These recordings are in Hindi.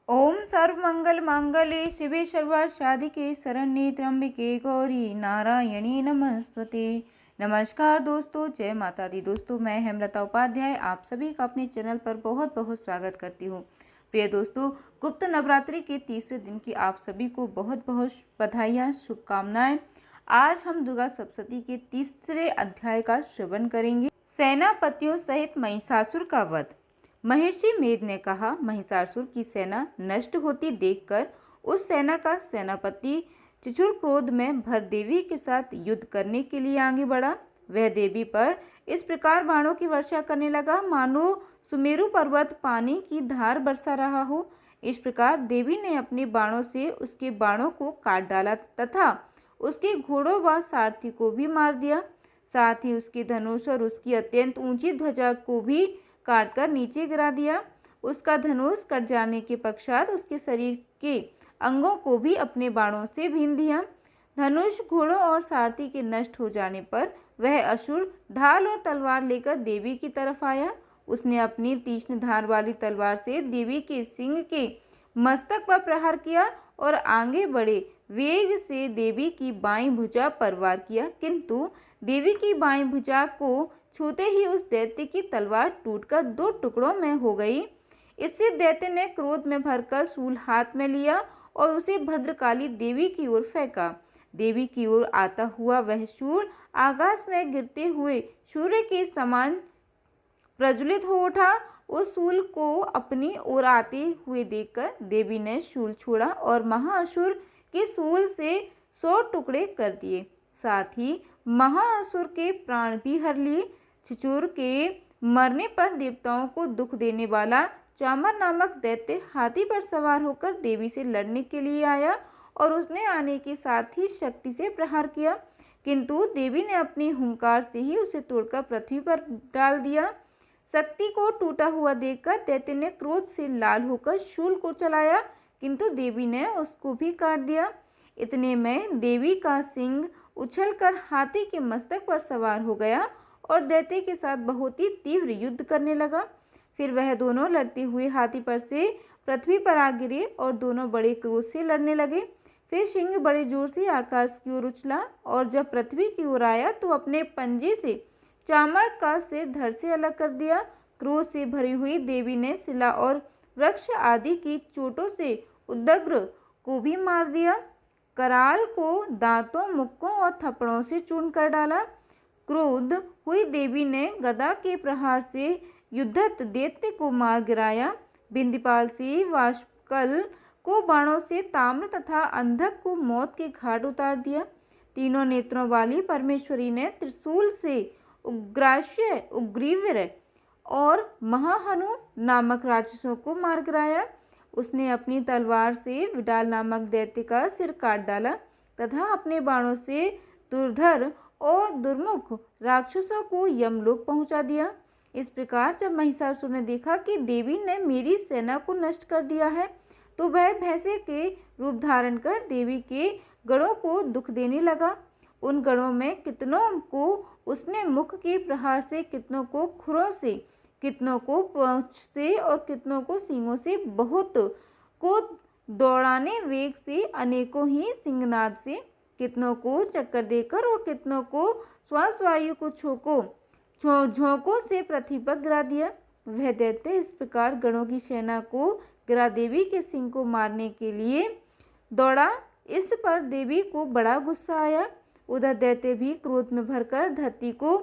ओम सर्वमंगल मांगल्ये शिवे सर्वासाधिके शरण्ये त्र्यंबके गौरी नारायणी नमस्तुते। नमस्कार दोस्तों, जय माता दी। दोस्तों, मैं हेमलता उपाध्याय आप सभी का अपने चैनल पर बहुत बहुत स्वागत करती हूँ। प्रिय दोस्तों, गुप्त नवरात्रि के तीसरे दिन की आप सभी को बहुत बहुत बधाइयाँ, शुभकामनाएं। आज हम दुर्गा सप्तशती के तीसरे अध्याय का श्रवण करेंगे। सेनापतियों सहित महिषासुर का वध। महर्षि मेध ने कहा, महिषासुर की सेना नष्ट होती देखकर उस सेना का सेनापति चिचुर क्रोध में भर देवी के साथ युद्ध करने के लिए आगे बढ़ा। वह देवी पर इस प्रकार बाणों की वर्षा करने लगा मानो सुमेरु पर्वत पानी की धार बरसा रहा हो। इस प्रकार देवी ने अपने बाणों से उसके बाणों को काट डाला तथा उसके घोड़ों व सारथी को भी मार दिया। साथ ही उसके धनुष और उसकी अत्यंत ऊंची ध्वजा को भी काटकर नीचे गिरा दिया। उसका धनुष कट जाने के पश्चात उसके शरीर के अंगों को भी अपने बाणों से भीन दिया। धनुष, घोड़ों और सारथी के नष्ट हो जाने पर वह असुर ढाल और तलवार लेकर देवी की तरफ आया। उसने अपनी तीक्ष्ण धार वाली तलवार से देवी के सिंह के मस्तक पर प्रहार किया और आगे बढ़े वेग से देवी की बाईं भुजा पर वार किया, किंतु देवी की बाईं भुजा को छूते ही उस दैत्य की तलवार टूटकर दो टुकड़ों में हो गई। इससे दैत्य ने क्रोध में भरकर शूल हाथ में लिया और उसे भद्रकाली देवी की ओर फेंका। देवी की ओर आता हुआ वह शूल आकाश में गिरते हुए सूर्य के समान प्रज्वलित हो उठा। उस शूल को अपनी ओर आते हुए देखकर देवी ने शूल छोड़ा और महाअसुर के शूल से 100 टुकड़े कर दिए। साथ ही महाअसुर के प्राण भी हर लिए। चिचुर के मरने पर देवताओं को दुख देने वाला चामर नामक दैत्य हाथी पर सवार होकर देवी से लड़ने के लिए आया और उसने आने के साथ ही शक्ति से प्रहार किया, किंतु देवी ने अपनी हुंकार से ही उसे तोड़कर पृथ्वी पर डाल दिया। शक्ति को टूटा हुआ देखकर दैत्य ने क्रोध से लाल होकर शूल को चलाया, किंतु देवी ने उसको भी काट दिया। इतने में देवी का सिंह उछलकर हाथी के मस्तक पर सवार हो गया और दैत्य के साथ बहुत ही तीव्र युद्ध करने लगा। फिर वह दोनों लड़ते हुए हाथी पर से पृथ्वी पर आ गिरे और दोनों बड़े क्रोध से लड़ने लगे। फिर सिंह बड़े जोर से आकाश की ओर उछला और जब पृथ्वी की ओर आया तो अपने पंजे से चामर का सिर धड़ से अलग कर दिया। क्रोध से भरी हुई देवी ने शिला और वृक्ष आदि की चोटों से उदग्र को भी मार दिया। कराल को दांतों, मुक्कों और थप्पड़ों से चूर्ण कर डाला। क्रोध हुई देवी ने गदा के प्रहार से युद्धत दैत्य को मार गिराया। बिंदीपाल से वाष्पकल को बाणों से ताम्र तथा अंधक को मौत के घाट उतार दिया। तीनों नेत्रों वाली परमेश्वरी ने त्रिशूल से उग्राश्य, उग्रीव्य और महाहनु नामक राक्षसों को मार गिराया। उसने अपनी तलवार से विडाल नामक दैत्य का सिर काट डाला तथा अपने बाणों से दुर्धर और दुर्मुख राक्षसों को यमलोक पहुंचा दिया। इस प्रकार जब महिषासुर ने देखा कि देवी ने मेरी सेना को नष्ट कर दिया है, तो वह भैंसे के रूप धारण कर देवी के गणों को दुख देने लगा। उन गणों में कितनों को उसने मुख के प्रहार से, कितनों को खुरों से, कितनों को पूंछ से और कितनों को सींगों से, बहुत को दौड़ाने वेग से, अनेकों ही सिंहनाद से, कितनों को चक्कर देकर और कितनों को श्वास वायु को झोंकों से पृथ्वी पर गिरा दिया। वह दैत्य इस प्रकार गणों की सेना को गिरा देवी के सिंह को मारने के लिए दौड़ा। इस पर देवी को बड़ा गुस्सा आया। उधर दैत्य भी क्रोध में भरकर धरती को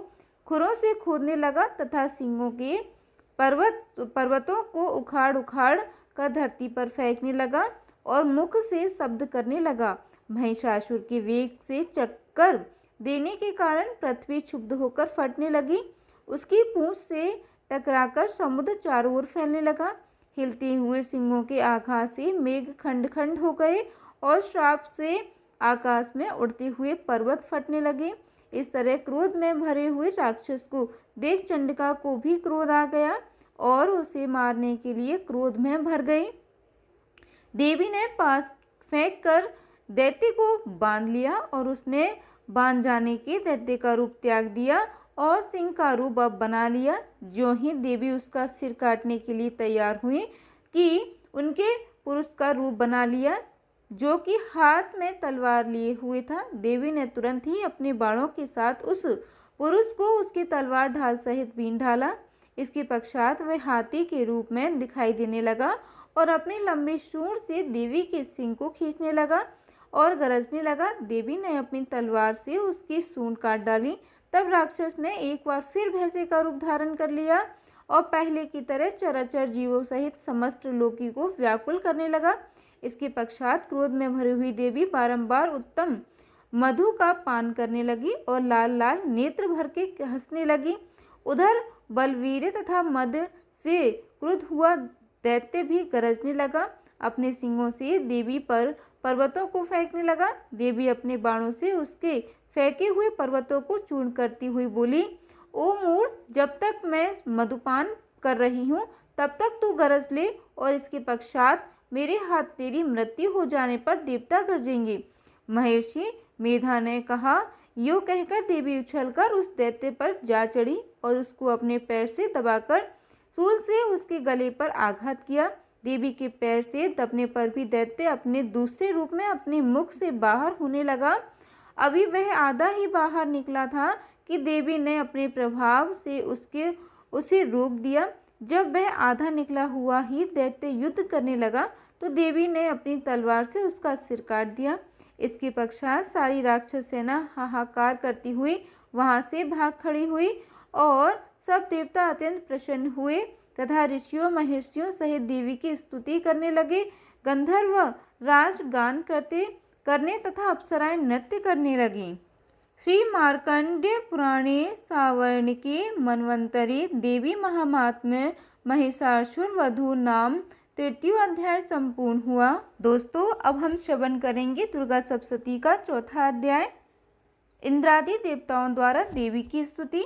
खुरों से खोदने लगा तथा सिंहों के पर्वतों को उखाड़ उखाड़ कर धरती पर फेंकने लगा और मुख से शब्द करने लगा। महिषासुर के वेग से चक्कर देने के कारण पृथ्वी क्षुब्ध होकर फटने लगी। उसकी पूंछ से टकराकर समुद्र चारों ओर फैलने लगा। हिलते हुए सिंहों के आघात से मेघ खंड खंड हो गए और श्राप से आकाश में उड़ते हुए पर्वत फटने लगे। इस तरह क्रोध में भरे हुए राक्षस को देख चंडिका को भी क्रोध आ गया और उसे मारने के लिए क्रोध में भर गई। देवी ने पास फेंक कर दैत्य को बांध लिया और उसने बांध जाने के दैत्य का रूप त्याग दिया और सिंह का रूप अब बना लिया। ज्यों ही देवी उसका सिर काटने के लिए तैयार हुई कि उनके पुरुष का रूप बना लिया, जो कि हाथ में तलवार लिए हुए था। देवी ने तुरंत ही अपने बाणों के साथ उस पुरुष को उसकी तलवार ढाल सहित बीन ढाला। इसके पश्चात वह हाथी के रूप में दिखाई देने लगा और अपने लंबे सूंड से देवी के सिंह को खींचने लगा और गरजने लगा। देवी ने अपनी तलवार से उसकी सूंड काट डाली। तब राक्षस ने एक बार फिर भैंसे का रूप धारण कर लिया और पहले की तरह चराचर जीवों सहित समस्त लोकी को व्याकुल करने लगा। इसके पश्चात क्रोध में भरी हुई देवी बारंबार उत्तम मधु का पान करने लगी और लाल लाल नेत्र भर के हंसने लगी। उधर बलवीर तथा मद से क्रुद्ध हुआ दैत्य भी गरजने लगा। अपने सिंगों से देवी पर पर्वतों को फेंकने लगा। देवी अपने बाणों से उसके फेंके हुए पर्वतों को चूर्ण करती हुई बोली, ओ मूढ़, जब तक मैं मधुपान कर रही हूँ तब तक तू गरज ले और इसके पश्चात मेरे हाथ तेरी मृत्यु हो जाने पर देवता गरजेंगे। महर्षि मेधा ने कहा। यूँ कहकर देवी उछलकर उस दैत्य पर जा चढ़ी और उसको अपने पैर से दबाकर सूल से उसके गले पर आघात किया। देवी के पैर से दबने पर भी दैत्य अपने दूसरे रूप में अपने मुख से बाहर होने लगा। अभी वह आधा ही बाहर निकला था कि देवी ने अपने प्रभाव से उसे रोक दिया। जब वह आधा निकला हुआ ही दैत्य युद्ध करने लगा तो देवी ने अपनी तलवार से उसका सिर काट दिया। इसके पश्चात सारी राक्षस सेना हाहाकार करती हुई वहां से भाग खड़ी हुई और सब देवता अत्यंत प्रसन्न हुए तथा ऋषियों महर्षियों सहित देवी की स्तुति करने लगे। गंधर्व राज गान करने तथा अप्सराएं नृत्य करने लगी। श्री मार्कंडेय पुराणे सावर्णिके मनवंतरे देवी महात्म्य महिषासुर वधू नाम तृतीय अध्याय संपूर्ण हुआ। दोस्तों, अब हम श्रवण करेंगे दुर्गा सप्तशती का चौथा अध्याय। इंद्रादि देवताओं द्वारा देवी की स्तुति।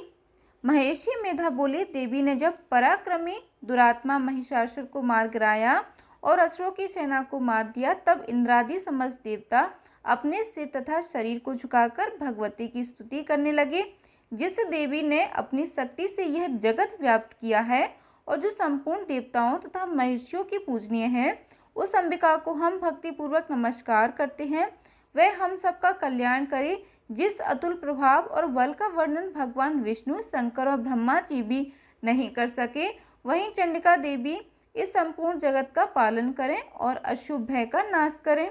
महर्षि मेधा बोले, देवी ने जब पराक्रमी दुरात्मा महिषासुर को मार गिराया और असुरों की सेना को मार दिया, तब इंद्रादि समस्त देवता अपने सिर तथा शरीर को झुकाकर भगवती की स्तुति करने लगे। जिस देवी ने अपनी शक्ति से यह जगत व्याप्त किया है और जो संपूर्ण देवताओं तथा महर्षियों की पूजनीय है, उस अंबिका को हम भक्तिपूर्वक नमस्कार करते हैं। वह हम सबका कल्याण करे। जिस अतुल प्रभाव और बल का वर्णन भगवान विष्णु, शंकर और ब्रह्मा जी भी नहीं कर सके, वहीं चंडिका देवी इस संपूर्ण जगत का पालन करें और अशुभ भय का नाश करें।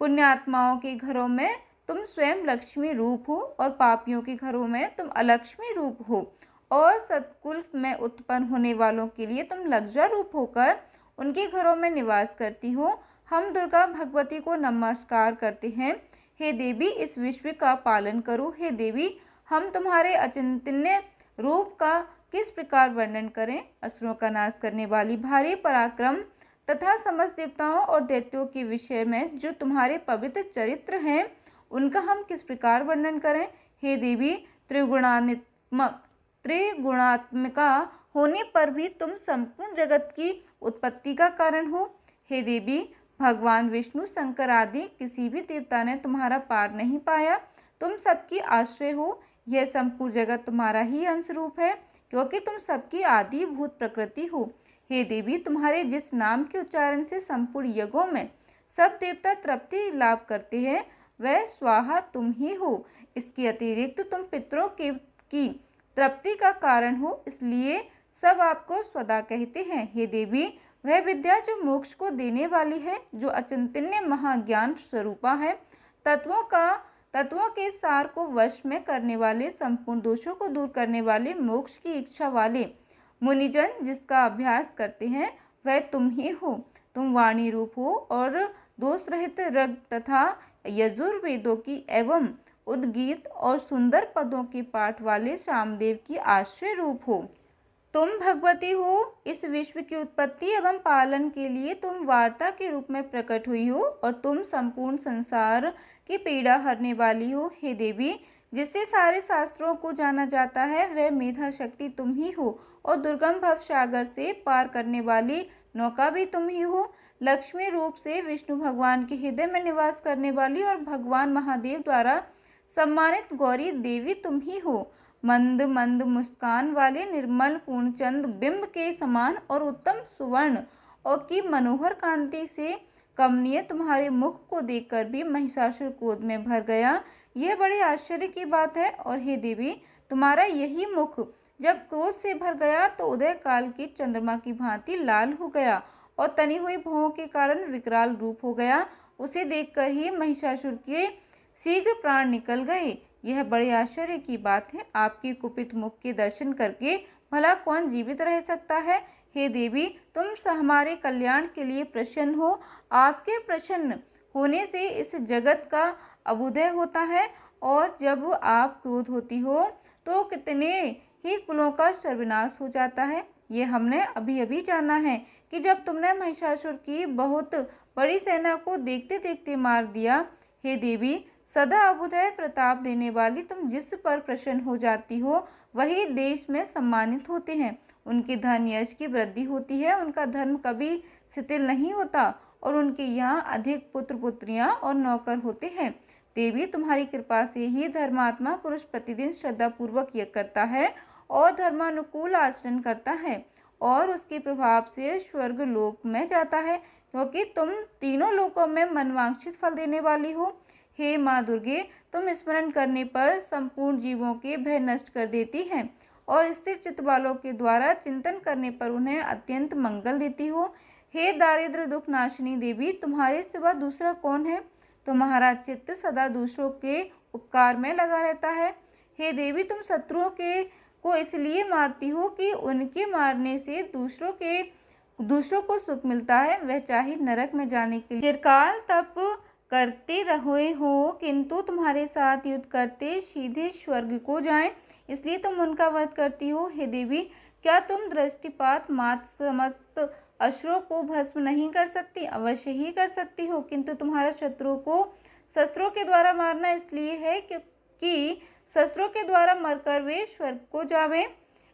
पुण्यात्माओं के घरों में तुम स्वयं लक्ष्मी रूप हो और पापियों के घरों में तुम अलक्ष्मी रूप हो और सत्कुल में उत्पन्न होने वालों के लिए तुम लज्जा रूप होकर उनके घरों में निवास करती हो। हम दुर्गा भगवती को नमस्कार करते हैं। हे देवी, इस विश्व का पालन करो। हे देवी, हम तुम्हारे अचिंतनीय रूप का किस प्रकार वर्णन करें। असुरों का नाश करने वाली भारी पराक्रम तथा समस्त देवताओं और दैत्यों के विषय में जो तुम्हारे पवित्र चरित्र हैं, उनका हम किस प्रकार वर्णन करें। हे देवी, त्रिगुणात्मिका होने पर भी तुम संपूर्ण जगत की उत्पत्ति का कारण हो। हे देवी, भगवान विष्णु, शंकर आदि किसी भी देवता ने तुम्हारा पार नहीं पाया। तुम सबकी आश्रय हो। यह संपूर्ण जगत तुम्हारा ही अंश रूप है, क्योंकि तुम सबकी आदिभूत प्रकृति हो। हे देवी, तुम्हारे जिस नाम के उच्चारण से संपूर्ण यज्ञों में सब देवता तृप्ति लाभ करते हैं, वह स्वाहा तुम ही हो। इसके अतिरिक्त तुम पितरों की तृप्ति का कारण हो, इसलिए सब आपको स्वदा कहते हैं। हे देवी, वह विद्या जो मोक्ष को देने वाली है, जो अचिंतनीय महाज्ञान स्वरूपा है, तत्वों के सार को वश में करने वाले, संपूर्ण दोषों को दूर करने वाले, मोक्ष की इच्छा वाले मुनिजन जिसका अभ्यास करते हैं, वह तुम ही हो। तुम वाणी रूप हो और दोष रहित ऋग तथा यजुर्वेदों की एवं उद्गीत और सुंदर पदों के पाठ वाले शामदेव की आश्रय रूप हो। तुम भगवती हो। इस विश्व की उत्पत्ति एवं पालन के लिए तुम वार्ता के रूप में प्रकट हुई हो और तुम संपूर्ण संसार की पीड़ा हरने वाली हो। हे देवी, जिससे सारे शास्त्रों को जाना जाता है, वह मेधा शक्ति तुम ही हो और दुर्गम भव सागर से पार करने वाली नौका भी तुम ही हो। लक्ष्मी रूप से विष्णु भगवान के हृदय में निवास करने वाली और भगवान महादेव द्वारा सम्मानित गौरी देवी तुम ही हो। मंद मंद मुस्कान वाले निर्मल पूर्णचंद बिंब के समान और उत्तम सुवर्ण और की मनोहर कांति से कमनीय तुम्हारे मुख को देखकर भी महिषासुर क्रोध में भर गया। यह बड़े आश्चर्य की बात है। और हे देवी, तुम्हारा यही मुख जब क्रोध से भर गया तो उदय काल की चंद्रमा की भांति लाल हो गया और तनी हुई भौं के कारण विकराल रूप हो गया। उसे देखकर ही महिषासुर के शीघ्र प्राण निकल गए। यह बड़े आश्चर्य की बात है। आपके कुपित मुख के दर्शन करके भला कौन जीवित रह सकता है। हे देवी, तुम हमारे कल्याण के लिए प्रसन्न हो। आपके प्रसन्न होने से इस जगत का अभ्युदय होता है और जब आप क्रोध होती हो तो कितने ही कुलों का सर्वनाश हो जाता है। ये हमने अभी अभी जाना है कि जब तुमने महिषासुर की बहुत बड़ी सेना को देखते देखते मार दिया। हे देवी, सदा अभ्युदय प्रताप देने वाली तुम जिस पर प्रसन्न हो जाती हो वही देश में सम्मानित होते हैं। उनके धन यश की वृद्धि होती है, उनका धर्म कभी शिथिल नहीं होता और उनके यहाँ अधिक पुत्र पुत्रियाँ और नौकर होते हैं। देवी, तुम्हारी कृपा से ही धर्मात्मा पुरुष प्रतिदिन श्रद्धापूर्वक यज्ञ करता है और धर्मानुकूल आचरण करता है और उसके प्रभाव से स्वर्ग लोक में जाता है, क्योंकि तुम तीनों लोकों में मनवांछित फल देने वाली हो। हे माँ दुर्गे, तुम स्मरण करने पर संपूर्ण जीवों के भय नष्ट कर देती हैं और स्थिर चित्त वालों के द्वारा चिंतन करने पर उन्हें अत्यंत मंगल देती हो। हे दारिद्र दुख नाशिनी देवी, तुम्हारे सिवा दूसरा कौन है। तुम्हारा चित्त सदा दूसरों के उपकार में लगा रहता है। हे देवी, तुम शत्रुओं को इसलिए मारती हो कि उनके मारने से दूसरों को सुख मिलता है। वह चाहे नरक में जाने के लिए चिरकाल तप करते रहे हो, किंतु तुम्हारे साथ युद्ध करते सीधे स्वर्ग को जाएं, इसलिए तुम उनका वध करती हो। हे देवी, क्या तुम दृष्टिपात मात्र समस्त असुरों को भस्म नहीं कर सकती। अवश्य ही कर सकती हो, किंतु तुम्हारा शत्रुओं को शस्त्रों के द्वारा मारना इसलिए है कि शस्त्रों के द्वारा मरकर वे स्वर्ग को जावें।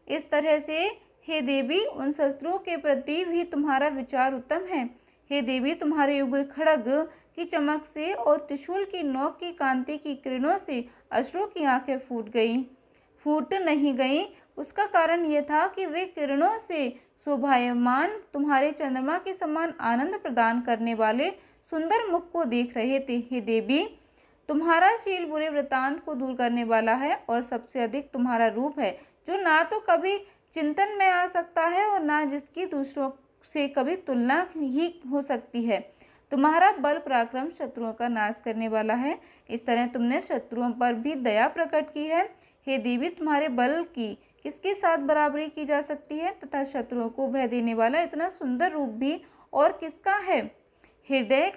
इस तरह से हे देवी, उन शस्त्रों के प्रति भी तुम्हारा विचार उत्तम है। हे देवी, तुम्हारे उग्र खड्ग की चमक से और त्रिशूल की नोक की कांति की किरणों से असुरों की आंखें फूट नहीं गईं। उसका कारण यह था कि वे किरणों से शोभायमान तुम्हारे चंद्रमा के समान आनंद प्रदान करने वाले सुंदर मुख को देख रहे थे। हे देवी, तुम्हारा शील बुरे वृतांत को दूर करने वाला है और सबसे अधिक तुम्हारा रूप है, जो ना तो कभी चिंतन में आ सकता है और ना जिसकी दूसरों से कभी तुलना ही हो सकती है। तुम्हारा बल पराक्रम शत्रुओं का नाश करने वाला है। इस तरह तुमने शत्रुओं पर भी दया प्रकट की है। हे देवी, तुम्हारे बल की किसके साथ बराबरी की जा सकती है तथा शत्रुओं को भय देने वाला इतना सुंदर रूप भी और किसका है। हृदय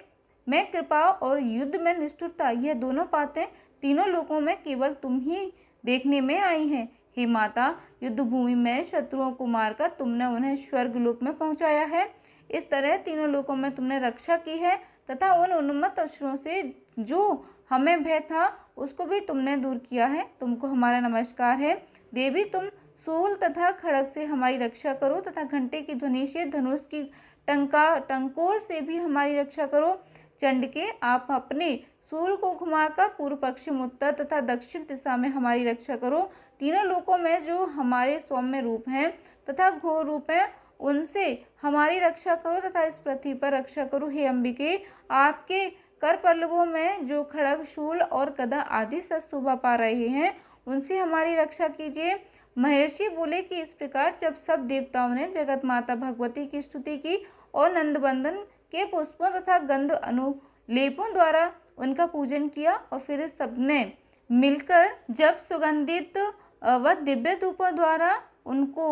में कृपा और युद्ध में निष्ठुरता, यह दोनों बातें तीनों लोकों में केवल तुम ही देखने में आई हैं। हे माता, युद्ध भूमि में शत्रुओं को मारकर तुमने उन्हें स्वर्ग लोक में पहुंचाया है। इस तरह तीनों लोकों में तुमने रक्षा की है तथा उन उन्मत्त असुरों से जो हमें भय था उसको भी तुमने दूर किया है। तुमको हमारा नमस्कार है। देवी, तुम शूल तथा खड्ग से हमारी रक्षा करो तथा घंटे की ध्वनि से धनुष की टंकोर से भी हमारी रक्षा करो। चंडिके, आप अपने शूल को घुमाकर पूर्व, पश्चिम, उत्तर तथा दक्षिण दिशा में हमारी रक्षा करो। तीनों लोकों में जो हमारे सौम्य रूप हैं तथा घोर रूप हैं उनसे हमारी रक्षा करो तथा इस पृथ्वी पर रक्षा करो। हे अंबिके, आपके कर पल्लवों में जो खड्ग, शूल और गदा आदि शस्त्र शोभा पा रहे हैं उनसे हमारी रक्षा कीजिए। महर्षि बोले कि इस प्रकार जब सब देवताओं ने जगत माता भगवती की स्तुति की और नंदबंदन के पुष्पों तथा गंध अनुलेपों द्वारा उनका पूजन किया और फिर सबने मिलकर जब सुगंधित व दिव्य धूपों द्वारा उनको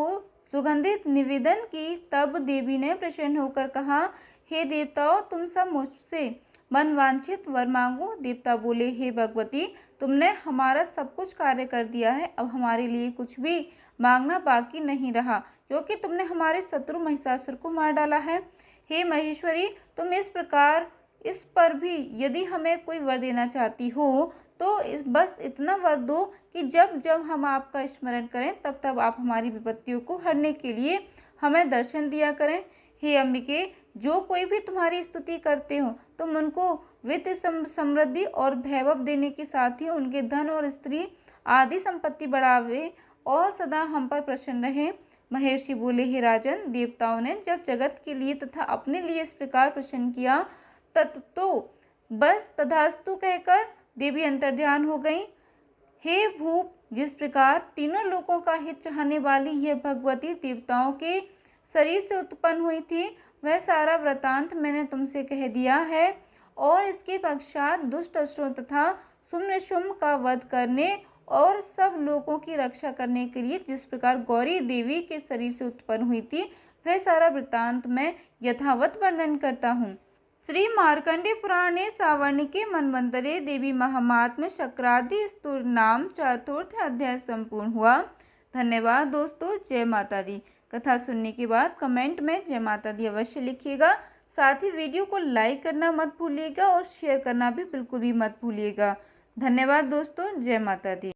सुगंधित निवेदन की, तब देवी ने प्रसन्न होकर कहा, हे देवताओं, तुम सब मुझसे मनवांछित वर मांगो। देवता बोले, हे भगवती, तुमने हमारा सब कुछ कार्य कर दिया है, अब हमारे लिए कुछ भी मांगना बाकी नहीं रहा, क्योंकि तुमने हमारे शत्रु महिषासुर को मार डाला है। हे महेश्वरी, तुम इस पर भी यदि हमें कोई वर देना चाहती हो तो बस इतना वर दो कि जब जब हम आपका स्मरण करें तब तब आप हमारी विपत्तियों को हरने के लिए हमें दर्शन दिया करें। हे अंबिके, जो कोई भी तुम्हारी स्तुति करते हो तुम उनको वित्त, समृद्धि और वैभव देने के साथ ही उनके धन और स्त्री आदि संपत्ति बढ़ावे और सदा हम पर प्रसन्न रहे। महर्षि बोले, हे राजन, देवताओं ने जब जगत के लिए तथा अपने लिए इस प्रकार प्रश्न किया तो बस तथास्तु कहकर देवी अंतर्ध्यान हो गई। हे भूप, जिस प्रकार तीनों लोकों का हित चाहने वाली यह भगवती देवताओं के शरीर से उत्पन्न हुई थी, वह सारा वृतांत मैंने तुमसे कह दिया है। और इसके पश्चात दुष्ट असुरों तथा शुम्भ का वध करने और सब लोगों की रक्षा करने के लिए जिस प्रकार गौरी देवी के शरीर से उत्पन्न हुई थी, वह सारा वृतांत मैं यथावत वर्णन करता हूँ। श्री मार्कंडेय पुराण ने सावर्णिके मनवंतरे देवी महात्म्य शक्रादि स्तुर नाम चतुर्थ अध्याय संपूर्ण हुआ। धन्यवाद दोस्तों। जय माता दी। कथा सुनने के बाद कमेंट में जय माता दी अवश्य लिखिएगा। साथ ही वीडियो को लाइक करना मत भूलिएगा और शेयर करना भी बिल्कुल भी मत भूलिएगा। धन्यवाद दोस्तों। जय माता दी।